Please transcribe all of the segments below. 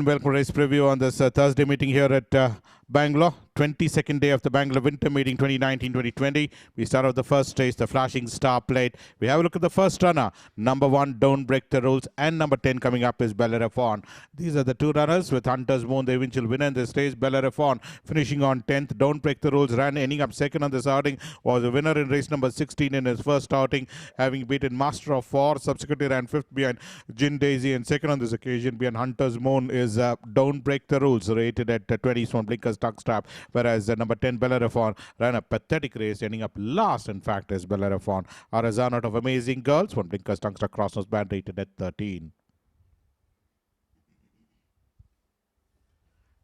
Welcome race preview on this Thursday meeting here at Bangalore, 22nd day of the Bangalore Winter Meeting 2019-2020. We start off the first race, the Flashing Star Plate. We have a look at the first runner, number 1, Don't Break the Rules, and number 10 coming up is BELLEROPHONPL. These are the two runners with Hunter's Moon, the eventual winner in this race. BELLEROPHONPL finishing on 10th. Don't Break the Rules ran, ending up second on this outing, was a winner in race number 16 in his first outing, having beaten Master of 4. Subsequently ran 5th behind Gin Daisy, and second on this occasion behind Hunter's Moon is Don't Break the Rules, rated at 20 on Blinkers Tuck Strap, whereas number 10 BELLEROPHONPL ran a pathetic race, ending up last. In fact, is BELLEROPHONPL. Arizona out of Amazing Girls, one Blinkers Tuck Strap cross-nose band, rated at 13.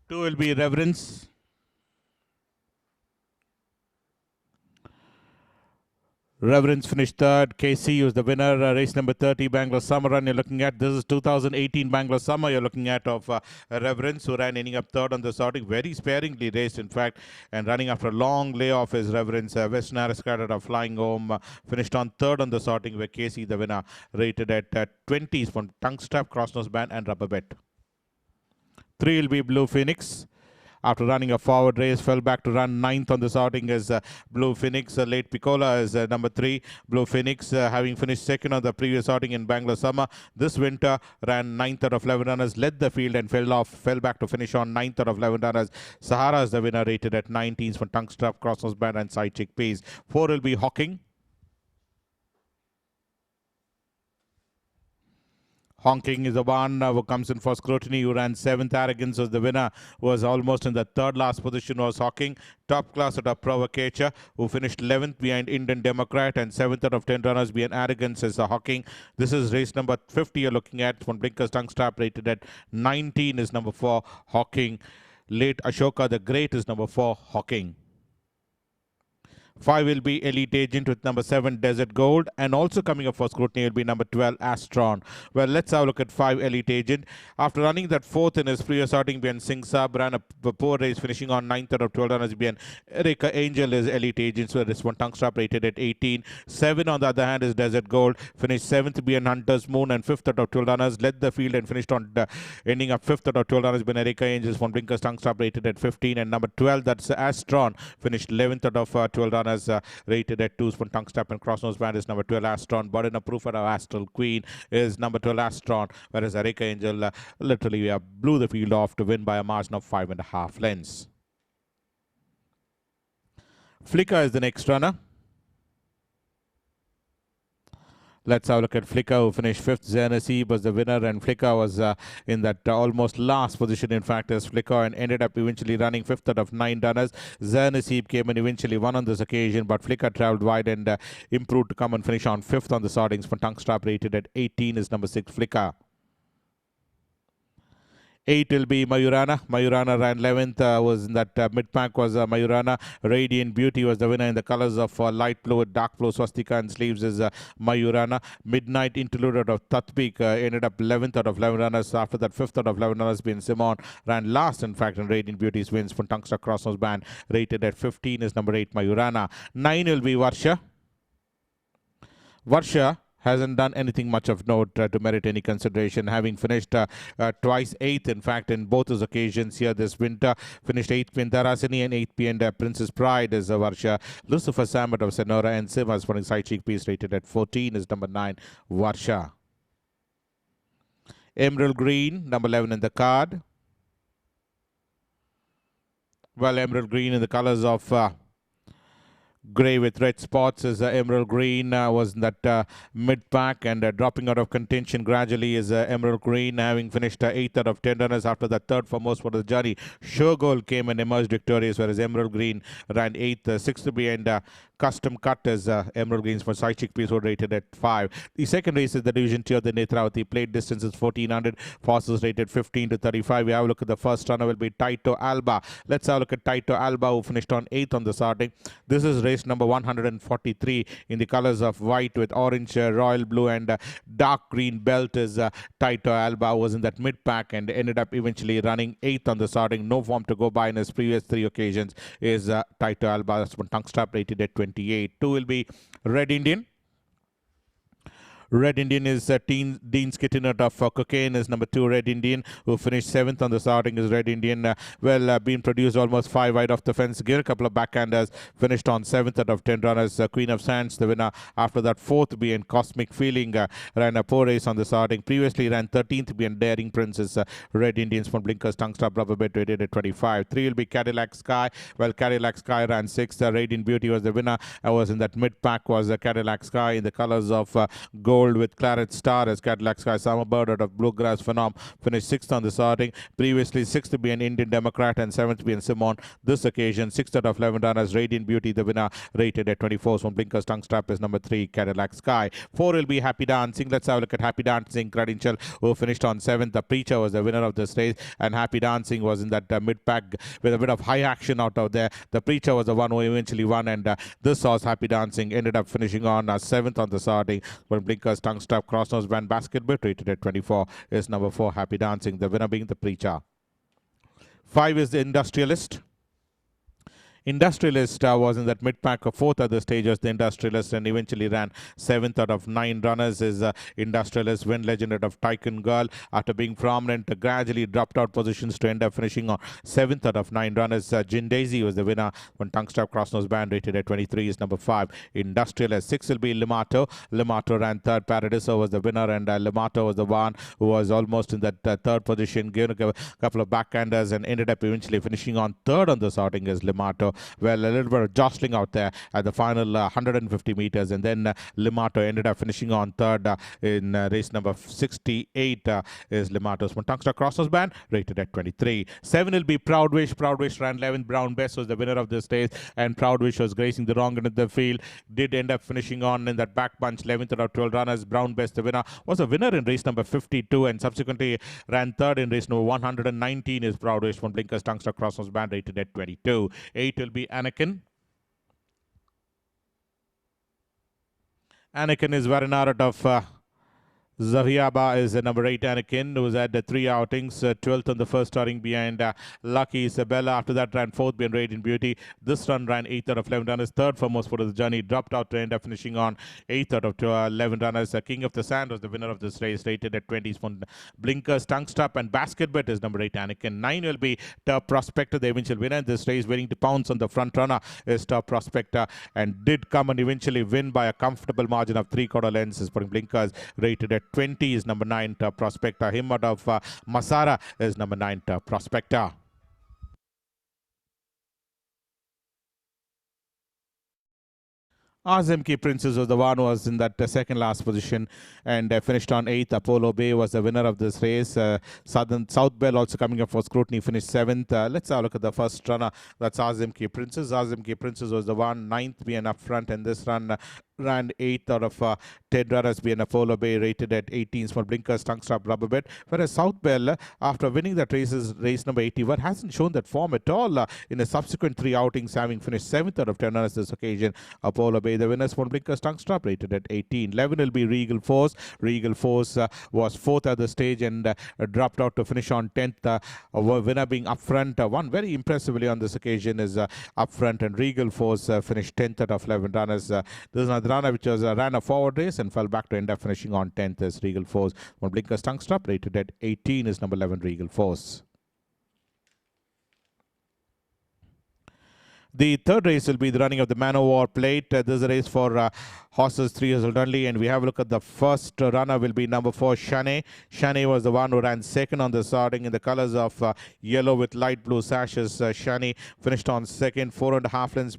2 will be Reverence. Reverence finished third. KC was the winner. Race number 30, Bangalore Summer Run. You're looking at this is 2018 Bangalore Summer. You're looking at of Reverence, who ran ending up third on this outing. Very sparingly raced, in fact, and running after a long layoff is Reverence. Western Aristocrat of Flying Home finished on third on this outing, where KC the winner, rated at 20s from Tongue Strap, Crossnose Band, and Rubber Bet. 3 will be Blue Phoenix. After running a forward race, fell back to run 9th on this outing as Blue Phoenix. Late Piccola is number 3. Blue Phoenix, having finished second on the previous outing in Bangalore Summer, this winter ran 9th out of 11 runners, led the field and fell back to finish on 9th out of 11 runners. Sahara is the winner, rated at 19s for Tongue Strap, Crossnose Band, and Side Chick Pace. 4 will be Hawking. Honking is the one who comes in for scrutiny, who ran 7th. Arrogance was the winner, who was almost in the third last position, was Hawking. Top class out of Provocateur, who finished 11th behind Indian Democrat, and 7th out of 10 runners behind Arrogance is Hawking. This is race number 50 you're looking at. One Blinkers Tongue Strap, rated at 19 is number 4, Hawking. Late Ashoka the Great is number 4, Hawking. 5 will be Elite Agent with number 7, Desert Gold, and also coming up for scrutiny will be number 12, Astron. Well, let's have a look at 5 Elite Agent. After running that 4th in his previous outing behind Singh Saab, ran a poor race, finishing on 9th out of 12 runners behind Erika Angel is Elite Agent, so this one Tongue Strap, rated at 18. 7 on the other hand is Desert Gold, finished 7th behind Hunter's Moon and 5th out of 12 runners, led the field and finished on ending up 5th out of 12 runners behind Erika Angel, one Blinkers Tongue Strap, rated at 15. And number 12, that's Astron, finished 11th out of 12 runners, rated at 2 for Tongue Strap, and Crossnose Band is number 12, Astron. Burden of Proof of Astral Queen is number 12, Astron, whereas Erika Angel literally blew the field off to win by a margin of 5.5 lengths. Flicker is the next runner. Let's have a look at Flicker, who finished 5th. Zernasib was the winner, and Flicker was in that almost last position, in fact, as Flicker, and ended up eventually running 5th out of 9 runners. Zernasib came and eventually won on this occasion, but Flicker travelled wide and improved to come and finish on 5th on the sortings for Tongue Strap, rated at 18 is number 6, Flicker. 8 will be Mayurana. Mayurana ran 11th, was in that mid-pack was Mayurana. Radiant Beauty was the winner in the colors of light blue with dark blue swastika and sleeves is Mayurana. Midnight Interlude out of Tatbik ended up 11th out of 11 runners. After that, 5th out of 11 runners being Simon, ran last, in fact, in Radiant Beauty's wins from Tongue Strap, Crossnose Band, rated at 15 is number 8, Mayurana. 9 will be Varsha. Varsha hasn't done anything much of note to merit any consideration, having finished twice 8th, in fact, in both those occasions here this winter. Finished 8th in Darasini and 8th in Princess Pride is Varsha. Lucifer Sambat of Sonora and Simas for Side Cheek Piece, rated at 14 is number 9, Varsha. Emerald Green, number 11 in the card. Well, Emerald Green in the colors of grey with red spots is Emerald Green, was in that mid-pack and dropping out of contention gradually is Emerald Green, having finished 8th out of 10 runners after the third for most part of the journey. Showgirl came and emerged victorious, whereas Emerald Green ran 8th. 6th behind Custom Cut as Emerald Greens for Side Chick Piece, rated at 5. The second race is the Division 2 of the Netravati. Plate distance is 1400. Fastest rated 15 to 35. We have a look at the first runner will be Taito Alba. Let's have a look at Taito Alba, who finished on 8th on the starting. This is race number 143 in the colors of white with orange, royal blue, and dark green belt is Taito Alba, was in that mid-pack and ended up eventually running 8th on the starting. No form to go by in his previous 3 occasions is Taito Alba. That's one Tongue Strap, rated at 28. 2 will be Red Indian. Red Indian is Dean Skittinut of Cocaine is number 2. Red Indian, who finished 7th on the starting, is Red Indian. Being produced almost 5 wide off the fence. Give a couple of backhanders. Finished on 7th out of 10 runners. Queen of Sands, the winner. After that, 4th being Cosmic Feeling. Ran a poor race on the starting. Previously ran 13th being Daring Princess. Red Indians from Blinkers, Tongue Stop, Rubber Bet, rated at 25. 3 will be Cadillac Sky. Well, Cadillac Sky ran 6th. Radiant Beauty was the winner. Was in that mid-pack was Cadillac Sky in the colors of gold with claret star as Cadillac Sky. Summer Bird out of Bluegrass Phenom finished 6th on the starting. Previously 6th to be an Indian Democrat and 7th to be an Simon. This occasion 6th out of 11 runners. Radiant Beauty, the winner, rated at 24. From Blinkers, Tongue Strap is number 3, Cadillac Sky. 4 will be Happy Dancing. Let's have a look at Happy Dancing Credential, who finished on 7th. The Preacher was the winner of this race, and Happy Dancing was in that mid-pack with a bit of high action out of there. The Preacher was the one who eventually won, and this horse, Happy Dancing, ended up finishing on 7th on the starting. When Blinkers, Tongue Strap, Crossnose Band, Basket Bet, rated at 24, is number 4, Happy Dancing, the winner being the Preacher. 5 is the Industrialist. Industrialist was in that mid-pack of 4th at the stage as the Industrialist, and eventually ran 7th out of 9 runners. Is Industrialist, win legend out of Tycoon Girl. After being prominent, gradually dropped out positions to end up finishing on 7th out of 9 runners. Jin Daisy was the winner. When Tongue Strap, Crossnose Band, rated at 23, is number 5, Industrialist. 6 will be Limato. Limato ran 3rd. Paradiso was the winner, and Limato was the one who was almost in that 3rd position, given a couple of backhanders, and ended up eventually finishing on 3rd on the starting as Limato. Well, a little bit of jostling out there at the final 150 meters, and then Limato ended up finishing on 3rd in race number 68 is Limato's Tongue Crossers Band, rated at 23. 7 will be Proud Wish. Proud Wish ran 11th. Brown Bess was the winner of this race, and Proud Wish was gracing the wrong end of the field. Did end up finishing on in that back bunch, 11th out of 12 runners. Brown Bess, the winner, was a winner in race number 52, and subsequently ran 3rd in race number 119 is Proud Wish from Blinkers, Tongue Crossers Band, rated at 22. 8 will be Anakin. Anakin is Varinar out of Zahiaba is number 8, Anakin, who was at 3 outings, 12th on the first starting behind Lucky Isabella. After that, ran 4th behind Radiant Beauty. This run ran 8th out of 11 runners, 3rd for most part of the journey. Dropped out to end up finishing on 8th out of 11 runners. King of the Sand was the winner of this race, rated at 20. Blinkers, Tongue Strap, and Basket Bet is number 8, Anakin. 9 will be Top Prospector, the eventual winner in this race, waiting to pounce on the front runner is Top Prospector, and did come and eventually win by a comfortable margin of 3/4 lengths. Is putting Blinkers, rated at 20, is number 9, Top Prospector. Him out of Masara is number 9, Top Prospector. AZEEMKI Princess was the one who was in that second last position and finished on 8th. Apollo Bay was the winner of this race. South Bell also coming up for scrutiny, finished 7th. Let's have a look at the first runner. That's AZEEMKI Princess. AZEEMKI Princess was the one, 9th being up front, and this run ran 8th out of 10 runners being Apollo Bay, rated at 18. Small Blinkers, Tongue Strap, Rubber Bet. Whereas South Bell, after winning that race number 81, hasn't shown that form at all in the subsequent 3 outings, having finished 7th out of 10 runners this occasion. Apollo Bay, the winners, Small Blinkers, Tongue Strap, rated at 18. 11 will be Regal Force. Regal Force was 4th at the stage and dropped out to finish on 10th. Winner being up front. One very impressively on this occasion is up front, and Regal Force finished 10th out of 11 runners. This is another runner which was ran a forward race and fell back to end up finishing on 10th is Regal Force. One Blinkers, Tongue Strap, rated at 18 is number 11, Regal Force. The third race will be the running of the Man O' War Plate. This is a race for horses 3 years old only, and we have a look at the first runner will be number 4, Shane. Shane was the one who ran second on the starting in the colors of yellow with light blue sashes. Shane finished on second, 4.5 lengths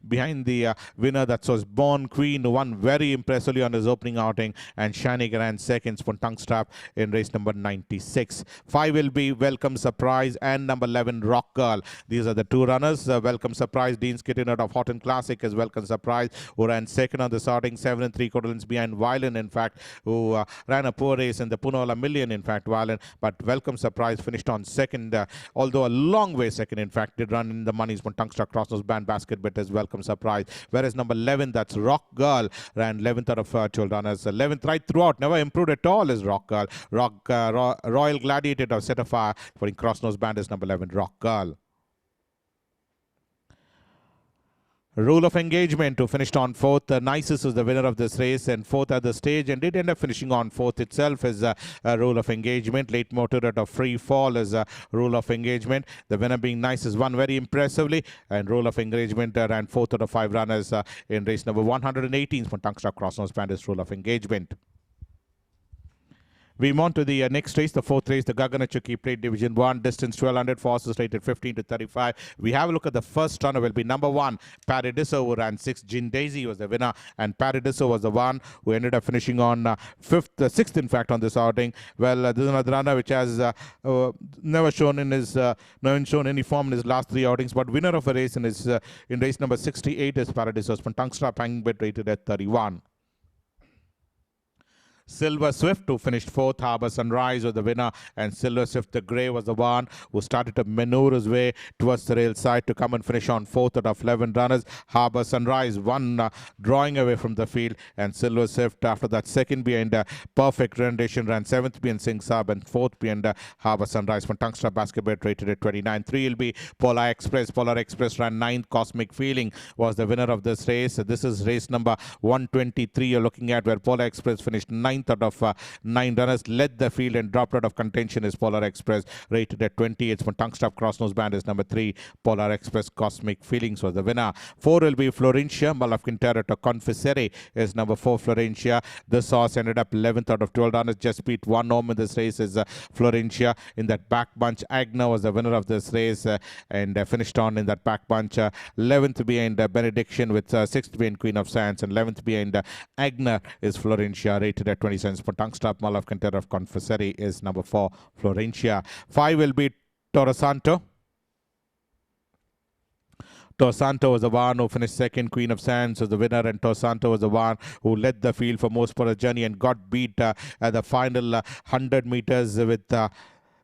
behind the winner, that was Born Queen, who won very impressively on his opening outing, and Shane ran second for Tongue Strap in race number 96. 5 will be Welcome Surprise and number 11, Rock Girl. These are the 2 runners. Welcome Surprise, Dean Skittin out of Hot and Classic is Welcome Surprise, who ran second on the starting, 7 3/4 lengths behind Violin, in fact, who ran a poor race in the Punola Million, in fact, Violin, but Welcome Surprise finished on second, although a long way second, in fact, did run in the monies when Tongue Strap, Crossnose Band, Basket Bet is Welcome Surprise, whereas number 11, that's Rock Girl, ran 11th out of 12 runners, 11th right throughout, never improved at all is Rock Girl. Royal Gladiator of Set of Fire for Crossnose Band is number 11, Rock Girl. Rule of engagement who finished on fourth. NISUS was the winner of this race and fourth at the stage and did end up finishing on fourth itself is rule of engagement. Late motor at a free fall is rule of engagement. The winner being NISUS won very impressively and rule of engagement ran fourth out of five runners in race number 118 from Tungstar Crossnose Band is rule of engagement. We move on to the next race, the fourth race, the Gaganachuki Plate Division 1, distance 1200, horses rated 15 to 35. We have a look at the first runner will be number 1, Paradiso, who ran 6. Gin Daisy was the winner, and Paradiso was the one who ended up finishing on 6th, in fact, on this outing. Well, this is another runner which has never shown any form in his last 3 outings, but winner of a race in race number 68 is Paradiso from Tungstar Hanging Bet rated at 31. Silver Swift, who finished 4th. Harbour Sunrise was the winner, and Silver Swift the Grey was the one who started to maneuver his way towards the rail side to come and finish on 4th out of 11 runners. Harbour Sunrise one drawing away from the field, and Silver Swift after that second behind perfect rendition ran 7th behind Sing Saab and 4th behind Harbour Sunrise from Tungstar Basketball rated at 29. 3 will be Polar Express. Polar Express ran 9th. Cosmic Feeling was the winner of this race. This is race number 123 you're looking at, where Polar Express finished 9th out of 9 runners, led the field and dropped out of contention is Polar Express rated at 20. It's from Tungstar Crossnose Band is number 3. Polar Express Cosmic Feelings was the winner. 4 will be Florencia. Malafkintera to Confessere is number 4 Florencia. This horse ended up 11th out of 12 runners, just beat 1 home in this race is Florencia. In that back bunch, Agna was the winner of this race and finished on in that back bunch 11th behind Benediction with 6th behind Queen of Sands, and 11th behind Agna is Florencia rated at 20 cents. For Tungstar Malafkintera of Confessere is number 4 Florencia. 5 will be Torosanto. Torosanto was the one who finished 2nd. Queen of Sands was the winner, and Torosanto was the one who led the field for most part of the journey and got beat at the final 100 meters with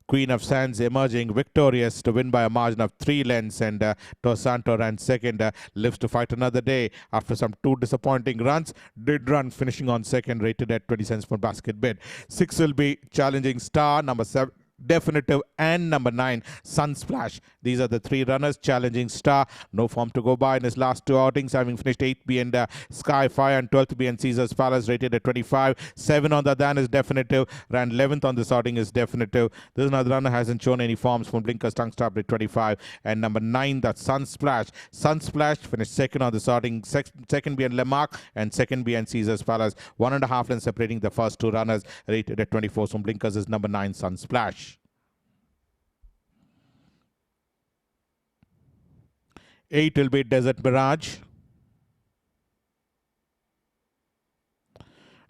Queen of Sands emerging victorious to win by a margin of 3 lengths, and Torosanto ran 2nd, lives to fight another day after some 2 disappointing runs. Did run finishing on 2nd, rated at 20 cents per basket bid. 6 will be Challenging Star, number 7. Definitive, and number 9 Sunsplash. These are the 3 runners. Challenging Star, no form to go by in his last 2 outings, having finished 8th behind Skyfire and 12th behind Caesar's Palace, rated at 25. 7 on the other hand is Definitive, ran 11th on this outing is Definitive. This another runner hasn't shown any forms from Blinkers Tungstar at 25. And number 9, that's Sunsplash. Sunsplash finished 2nd on this outing, 2nd behind Lemark and 2nd behind Caesar's Palace. 1.5 lengths separating the first 2 runners, rated at 24. So Blinkers is number 9 Sunsplash. 8 will be Desert Mirage.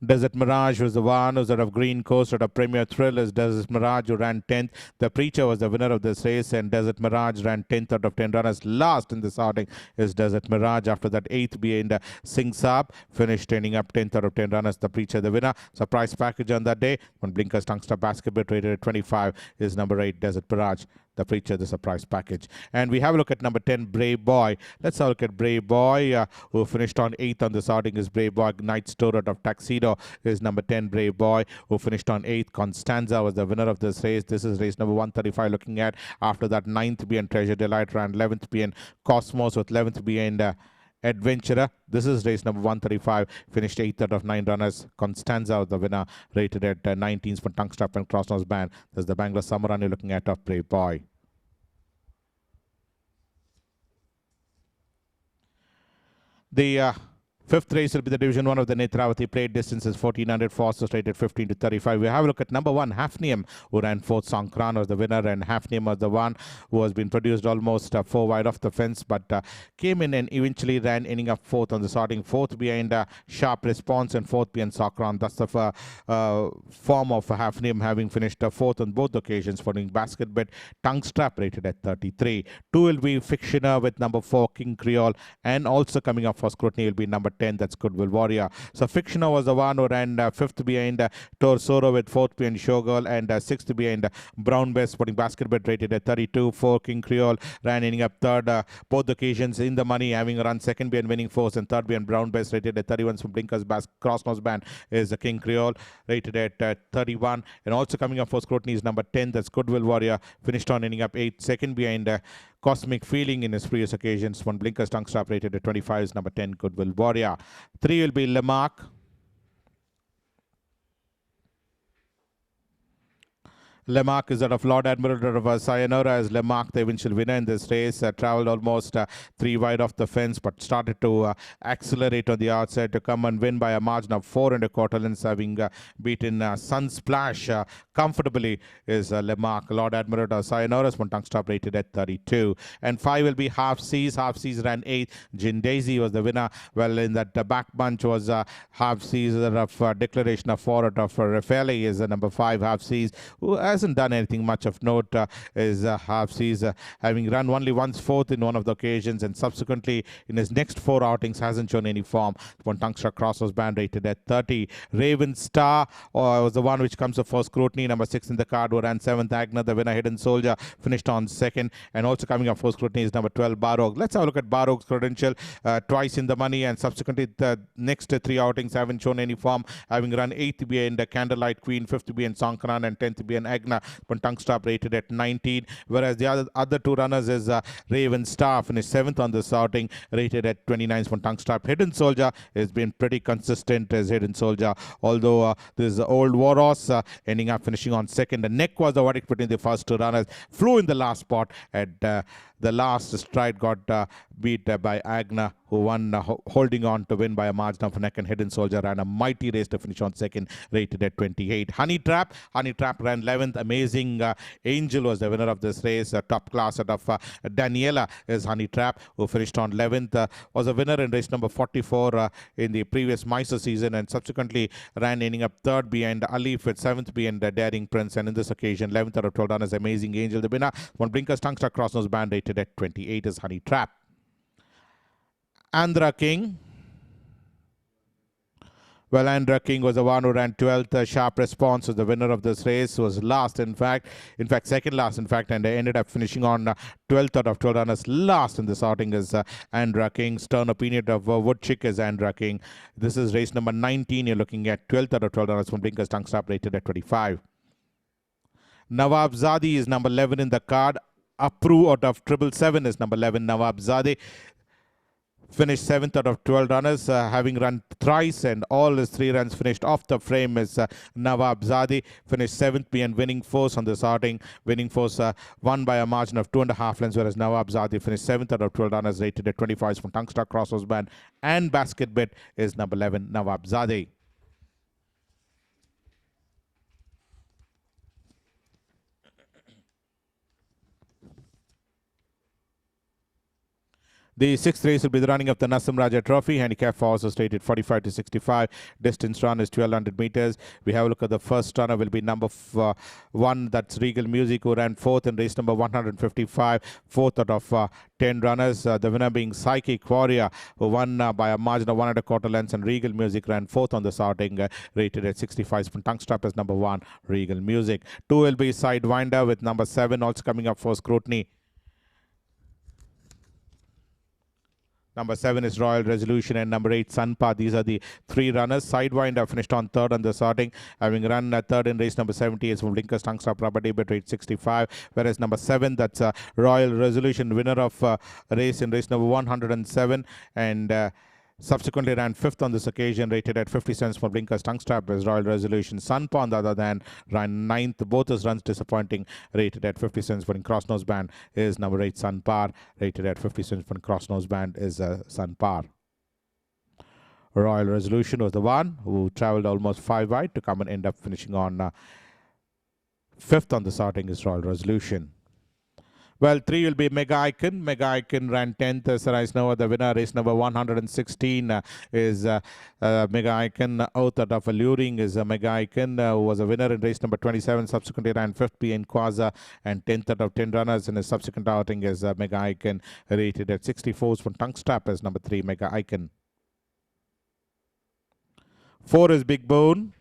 Desert Mirage was the one who's out of Green Coast, out of Premier Thrill is Desert Mirage, who ran 10th. The Preacher was the winner of this race, and Desert Mirage ran 10th out of 10 runners. Last in this outing is Desert Mirage. After that, 8th behind Sing Saab, finished ending up 10th out of 10 runners. The Preacher the winner. Surprise package on that day. When Blinkers Tungstar Basketball rated at 25 is number 8, Desert Mirage. The Preacher, the surprise package. And we have a look at number 10, Brave Boy. Let's have a look at Brave Boy, who finished on 8th on this outing is Brave Boy. Night Store out of Tuxedo is number 10, Brave Boy, who finished on 8th. Constanza was the winner of this race. This is race number 135 looking at. After that, 9th behind Treasure Delight, ran 11th behind Cosmos with 11th behind Adventurer. This is race number 135, finished 8th out of 9 runners. Constanza was the winner, rated at 19th for Tungstar and Crossnose Band. This is the Bangalore Summer Run you're looking at of Brave Boy. The 5th race will be the Division 1 of the Netravati Plate. Distance is 1400, forces rated 15 to 35. We have a look at number 1, Hafnium, who ran 4th. Songkran was the winner, and Hafnium was the one who has been produced almost 4 wide off the fence, but came in and eventually ran, ending up 4th on the starting. 4th behind Sharp Response and 4th behind Songkran. That's the form of Hafnium, having finished 4th on both occasions, following basket bet. Tongue Strap rated at 33. 2 will be Fictioner with number 4, King Creole, and also coming up for scrutiny will be number 10, that's Goodwill Warrior. So Fictioner was the one who ran 5th behind Torsoro with 4th behind Showgirl and 6th behind Brown Best, putting basket bet rated at 32. 4 King Creole ran ending up 3rd both occasions in the money, having run 2nd behind Winning Force and 3rd behind Brown Best, rated at 31. From Blinkers Crossnose Band is the King Creole, rated at 31. And also coming up for scrutiny is number 10, that's Goodwill Warrior, finished on ending up 8th. 2nd behind cosmic feeling in his previous occasions. One blinkers tongue strap rated at 25 is number 10, Goodwill Warrior. 3 will be Lamarck. Lamarck is out of Lord Admiral of Sayonara as Lamarck, the eventual winner in this race. Travelled almost 3 wide off the fence, but started to accelerate on the outside to come and win by a margin of 4 1/4 lengths, having beaten Sunsplash comfortably. Is Lamarck. Lord Admiral of Sayonara's one tongue stop rated at 32. And 5 will be Half Seas. Half Seas ran 8th. Gin Daisy was the winner. Well, in that back bunch was Half Seas of declaration of 4 out of Raffaele is number 5, Half Seas, who hasn't done anything much of note. Is Half Seas having run only once 4th in one of the occasions, and subsequently in his next 4 outings hasn't shown any form. One tongue struck crossover band rated at 30. Raven Star was the one which comes up for scrutiny. Number 6 in the card, who ran 7th. Agna, the winner. Hidden Soldier finished on 2nd, and also coming up for scrutiny is number 12, BAROG. Let's have a look at BAROG's credential. Twice in the money, and subsequently the next 3 outings haven't shown any form, having run 8th behind the Candlelight Queen, 5th behind Songkran, and 10th behind Agna. One tongue stop rated at 19, whereas the other 2 runners is Raven Star, finished 7th on this outing, rated at 29. One tongue stop. Hidden Soldier has been pretty consistent as Hidden Soldier, although this Old Warros ending up finishing on 2nd. The neck was the verdict between the first 2 runners. Flew in the last spot at the last stride, got beat by Agna, who won, holding on to win by a margin of a neck, and Hidden Soldier ran a mighty race to finish on 2nd, rated at 28. Honey Trap ran 11th. Amazing Angel was the winner of this race. Top class out of Daniela is Honey Trap, who finished on 11th. Was a winner in race number 44 in the previous Mysore season, and subsequently ran ending up 3rd behind Alif, with 7th behind Daring Prince, and in this occasion 11th out of 12 runners, Amazing Angel, the winner. One blinkers tongue struck cross-nose band rated at 28 is Honey Trap. Andra King. Well, Andra King was the one who ran 12th. Sharp Response was the winner of this race. Was last, in fact, second last, in fact, and ended up finishing on 12th out of 12 runners. Last in this outing is Andra King. Stern Opinion of Woodchick is Andra King. This is race number 19. You're looking at 12th out of 12 runners from blinkers tongue stop rated at 25. Nawab Zadi is number 11 in the card. Approve out of 777 is number 11, Nawab Zadi. Finished 7th out of 12 runners, having run thrice, and all his 3 runs finished off the frame is Nawab Zadi. Finished 7th behind Winning Force on this outing. Winning Force won by a margin of 2.5 lengths, whereas Nawab Zadi finished 7th out of 12 runners, rated at 25 from tongue struck crossover band and basket bit is number 11, Nawab Zadi. The 6th race will be the running of the Nasim Raja Trophy. Handicap for also stated 45 to 65. Distance run is 1200 meters. We have a look at the first runner will be number 1. That's Regal Music, who ran 4th in race number 155. 4th out of 10 runners. The winner being Psychic Warrior, who won by a margin of 1 1/4 lengths. And Regal Music ran 4th on this outing, rated at 65. From tongue strap as number 1, Regal Music. 2 will be Sidewinder with number 7 also coming up for scrutiny. Number 7 is Royal Resolution, and number 8, Sunpa. These are the 3 runners. Sidewinder finished on 3rd on the starting, having run 3rd in race number 70 is from Blinkers Tongue Stop Rubber Debit rate 65. Whereas number 7, that's Royal Resolution, winner of race in race number 107, and subsequently ran 5th on this occasion, rated at 50 cents for Blinkers Tongue Strap as Royal Resolution. Sunpa, on the other hand, ran 9th. Both his runs disappointing, rated at 50 cents for Crossnose Band is number 8, Sunpar, rated at 50 cents for Crossnose Band is Sunpar. Royal Resolution was the one who travelled almost 5 wide to come and end up finishing on 5th on the starting is Royal Resolution. Well, 3 will be Mega Icon. Mega Icon ran 10th. Sarais Nova, the winner. Race number 116 is Mega Icon. Out of Alluring is Mega Icon, who was a winner in race number 27. Subsequently ran 5th behind Quaza, and 10th out of 10 runners in his subsequent outing is Mega Icon, rated at 64 from tongue strap as number 3, Mega Icon. 4 is Big Bone.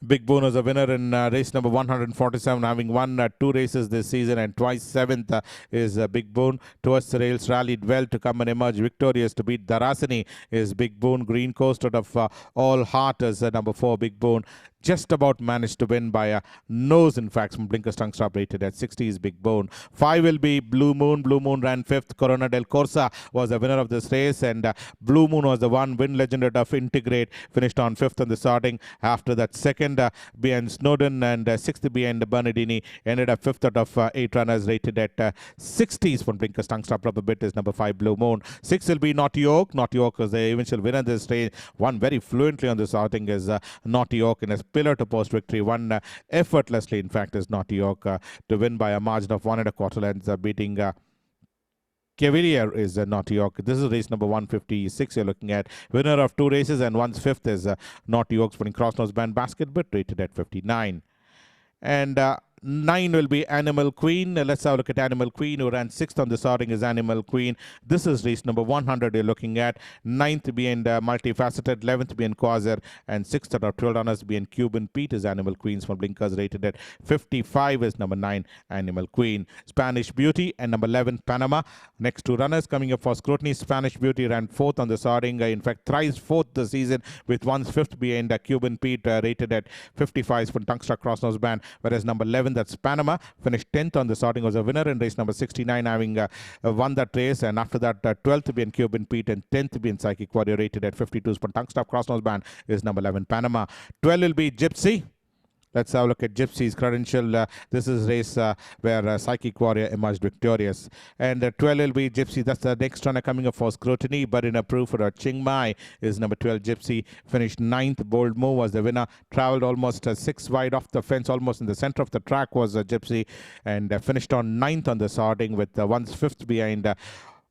Big Boon is a winner in race number 147, having won 2 races this season and twice 7th is Big Boon. Towards the rails, rallied well to come and emerge victorious to beat Darasini is Big Boon. Green Coast out of All Heart is number 4, Big Boon. just about managed to win by a nose, in fact, from Blinkers Tongue Stop, rated at 60 is Big Bone. 5 will be Blue Moon. Blue Moon ran 5th. Corona del Corsa was the winner of this race, and Blue Moon was the one. Win Legend of Integrate finished on 5th on the starting. After that, 2nd behind Snowden and 6th behind Bernardini ended up 5th out of 8 runners, rated at 60s from Blinkers Tongue Stop. Of the bit is number 5 Blue Moon. 6 will be Naughty Oak. Naughty Oak was the eventual winner of this race. Won very fluently on this outing is Naughty Oak in a pillar to post victory. Won effortlessly, in fact, is Naughty Oak to win by a margin of 1.25 lengths, beating Cavalier is Naughty Oak. This is race number 156 you're looking at. Winner of 2 races, and one's 5th is Naughty Oak's winning cross-nose band basket, but rated at 59. And 9 will be Animal Queen. Let's have a look at Animal Queen, who ran 6th on the starting is Animal Queen. This is race number 100 you're looking at. 9th being Multifaceted, 11th being Quasar, and 6th out of 12 runners being Cuban Pete is Animal Queens from Blinkers, rated at 55 is number 9 Animal Queen. Spanish Beauty and number 11 Panama. Next 2 runners coming up for scrutiny. Spanish Beauty ran 4th on the starting, in fact thrice 4th this season, with one's 5th behind Cuban Pete, rated at 55 from Tungsta Crossnose Band, whereas number 11, that's Panama, finished 10th on the starting, was a winner in race number 69, having won that race. And after that, 12th being Cuban Pete and 10th being Psychic Warrior, rated at 52. Tungsta Crossnose Band is number 11 Panama. 12 will be Gypsy. Let's have a look at Gypsy's credential. This is race where Psychic Warrior emerged victorious. And 12 will be Gypsy. That's the next runner coming up for scrutiny. But in a proof for Chiang Mai is number 12 Gypsy. Finished 9th. Bold Move was the winner. Traveled almost 6 wide off the fence. Almost in the center of the track was Gypsy. And finished on 9th on the starting, with one's 5th behind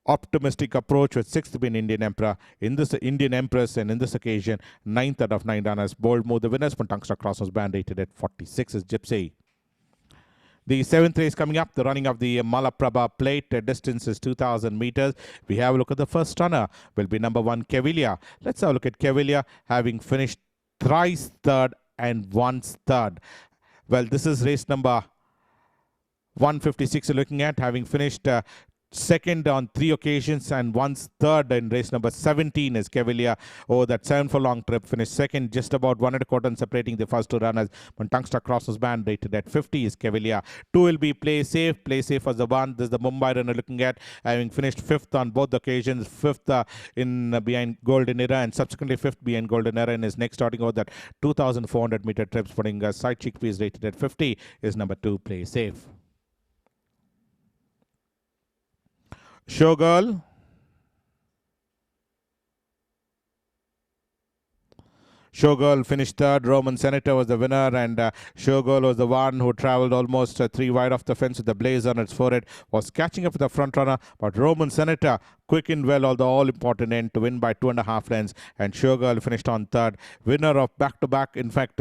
Optimistic Approach, with 6th being Indian Emperor, in this Indian Empress, and in this occasion 9th out of 9 runners. Bold Move, the winners from Tungsta Crossnose Band, rated at 46 is Gypsy. The 7th race coming up, the running of the Malaprabha Plate. Distance is 2,000 meters. We have a look at the first runner, will be number 1 Cavalier. Let's have a look at Cavalier, having finished thrice 3rd and once 3rd. Well, this is race number 156 you're looking at, having finished 2nd on 3 occasions and once 3rd in race number 17 is Cavalier. Oh, that 7 furlong trip, finished 2nd, just about 1.25 separating the first 2 runners. When Tungsta Crossnose Band, rated at 50 is Cavalier. 2 will be Play Safe. Play Safe was the one. This is the Mumbai runner looking at, having finished 5th on both occasions. 5th in behind Golden Era, and subsequently 5th behind Golden Era in his next starting over that 2,400 meter trips. Putting Side Chickpeas, rated at 50 is number 2 Play Safe. Showgirl. Showgirl finished 3rd. Roman Senator was the winner, and Showgirl was the one who traveled almost 3 wide off the fence with the blaze on its forehead, was catching up with the front runner, but Roman Senator quickened well all the all-important end to win by 2.5 lengths, and Showgirl finished on 3rd. Winner of back-to-back, in fact,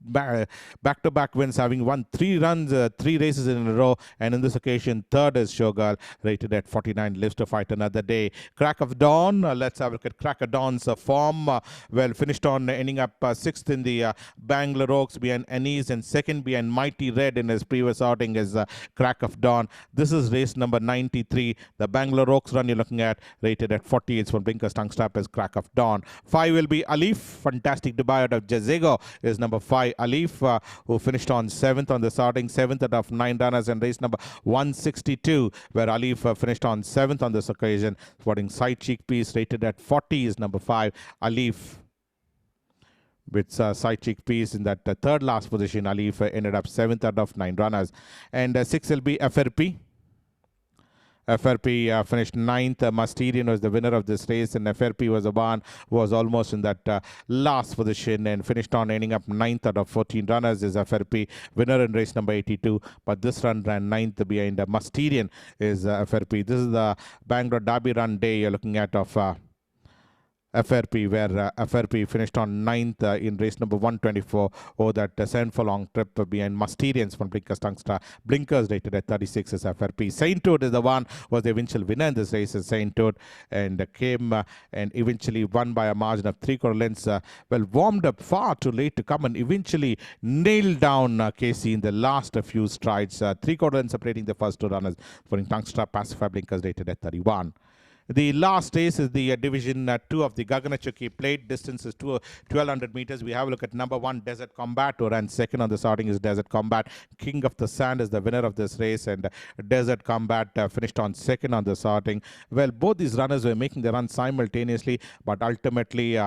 back-to-back wins, having won 3 races in a row, and in this occasion 3rd is Showgirl, rated at 49, lives to fight another day. Crack of Dawn. Let's have a look at Crack of Dawn's form. Well, finished on ending up 6th in the Bangalore Oaks behind Anise, and 2nd behind Mighty Red in his previous outing is Crack of Dawn. This is race number 93. The Bangalore Oaks run you're looking at, rated at 40. It's from Blinkers Tongue Stop as Crack of Dawn. 5 will be Alif. Fantastic debut out of Jazego is number 5 Alif, who finished on 7th on the starting, 7th out of 9 runners in race number 162, where Alif finished on 7th on this occasion. Sporting Side Chickpeas, rated at 40 is number 5 Alif. With Side Chickpeas in that 3rd last position, Alif ended up 7th out of 9 runners. And 6 will be FRP. FRP finished 9th. Mysterian was the winner of this race, and FRP was the one who was almost in that last position and finished on ending up 9th out of 14 runners is FRP, winner in race number 82. But this run ran 9th behind Mysterian is FRP. This is the Bangalore Derby run day you're looking at of FRP, where FRP finished on 9th in race number 124 over that 7 furlong trip behind Mysterians from Blinkers Tungsta. Blinkers, rated at 36 is FRP. Saint Toad is the one was the eventual winner in this race, is Saint Toad, and came and eventually won by a margin of 3/4 lengths. Well, warmed up far too late to come and eventually nailed down Casey in the last few strides. 3/4 lengths separating the first 2 runners. For Tungsta, Pacifier, Blinkers, rated at 31. The last race is the Division 2 of the Gaganachuki plate. Distance is 1200 meters. We have a look at number 1, Desert Combat, who ran second on the starting is Desert Combat. King of the Sand is the winner of this race, and Desert Combat finished on second on the starting. Well, both these runners were making the run simultaneously, but ultimately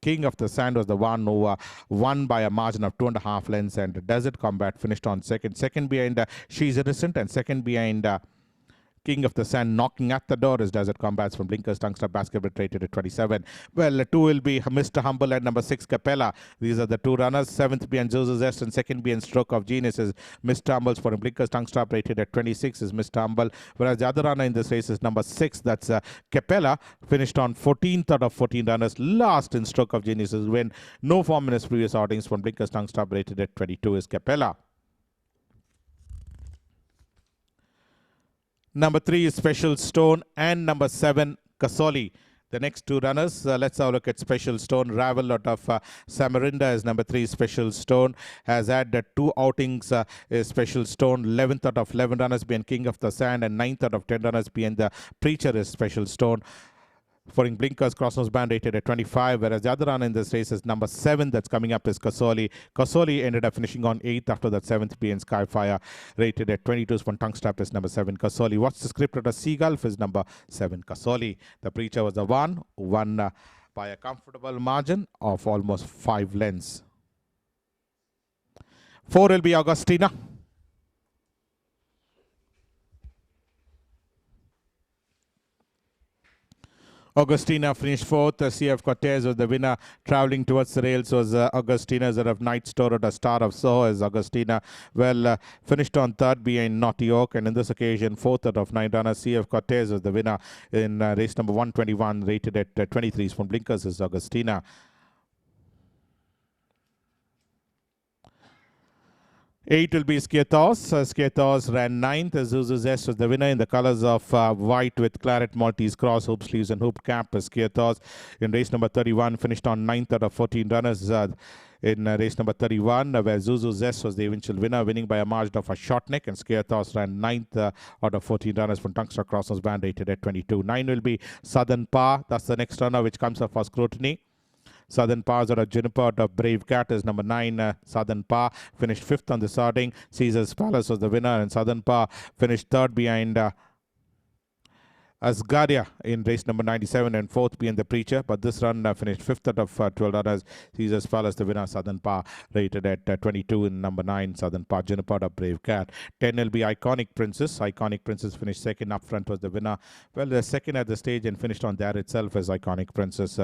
King of the Sand was the one who won by a margin of 2.5 lengths, and Desert Combat finished on second. Second behind She's Innocent, and second behind King of the Sand. Knocking at the door is Desert Combats from Blinkers Tungster Basketball, rated at 27. Well, 2 will be Mr. Humble and number 6 Capella. These are the 2 runners. 7th behind Zozo Zest and 2nd behind Stroke of Genius is Mr. Humble for Blinkers Tungster, rated at 26 is Mr. Humble. Whereas the other runner in this race is number 6, that's Capella, finished on 14th out of 14 runners. Last in Stroke of Genius's win. No form in his previous outings from Blinkers Tungster, rated at 22 is Capella. Number 3 is Special Stone and number 7 Kasoli. The next 2 runners, let's have a look at Special Stone. Ravel out of Samarinda is number 3. Special Stone has had 2 outings. Is Special Stone. 11th out of 11 runners behind King of the Sand, and 9th out of 10 runners behind the Preacher is Special Stone. For Blinkers Crossnose Band, rated at 25, whereas the other runner in this race is number 7 that's coming up is Kasoli. Kasoli ended up finishing on 8th after that 7th being Skyfire, rated at 22. From Tongue Strap is number 7 Kasoli. What's the script at a Seagulf is number 7 Kasoli. The Preacher was the one who won by a comfortable margin of almost 5 lengths. 4 will be Augustina. Augustina finished 4th. CF Cortez was the winner. Traveling towards the rails was Augustina. Of Night Store at a Star of Soho is Augustina. Well, finished on 3rd behind Naughty Oak, and in this occasion 4th out of 9 runners. CF Cortez was the winner in race number 121, rated at 23. From Blinkers is Augustina. 8 will be Skiathos. Skiathos ran 9th. Zuzu Zest was the winner in the colors of white with claret Maltese cross, hoop sleeves and hoop cap. Skiathos in race number 31 finished on 9th out of 14 runners in race number 31, where Zuzu Zest was the eventual winner, winning by a margin of a short neck, and Skiathos ran 9th out of 14 runners from Tungster Crossnose Band, rated at 22. 9 will be Southern Pa. That's the next runner which comes up for scrutiny. Southern Pa's out of Juniper out of Brave Cat is number 9. Southern Pa finished 5th on the starting. Caesar's Palace was the winner, and Southern Pa finished 3rd behind Asgardia in race number 97, and 4th behind the Preacher. But this run finished 5th out of 12 runners. Caesar's Palace the winner. Southern Pa rated at 22 in number 9. Southern Pa. Juniper out of Brave Cat. 10 will be Iconic Princess. Iconic Princess finished 2nd. Up front was the winner. Well, the 2nd at the stage and finished on there itself as Iconic Princess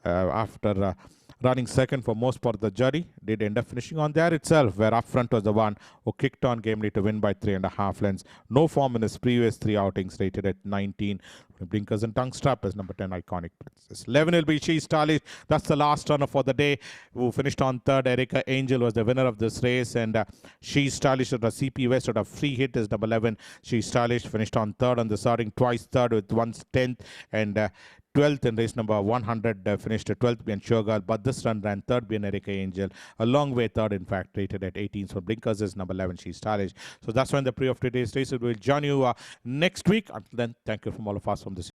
after running 2nd for most part of the jury, did end up finishing on there itself, where up front was the one who kicked on gamely to win by 3.5 lengths. No form in his previous 3 outings, rated at 19. Blinkers and Tongue Strap is number 10, Iconic Princess. 11 will be She's Stylish. That's the last runner for the day, who finished on 3rd. Erica Angel was the winner of this race, and She's Stylish at a CP West at a free hit is number 11. She's Stylish finished on 3rd on the starting, twice 3rd with once 10th, and 12th in race number 100, finished 12th behind Sugar, but this run ran 3rd behind Erica Angel. A long way 3rd, in fact, rated at 18. So Blinkers is number 11, She's Stylish. So that's when the pre of today's race. We'll join you next week. Until then, thank you from all of us from this.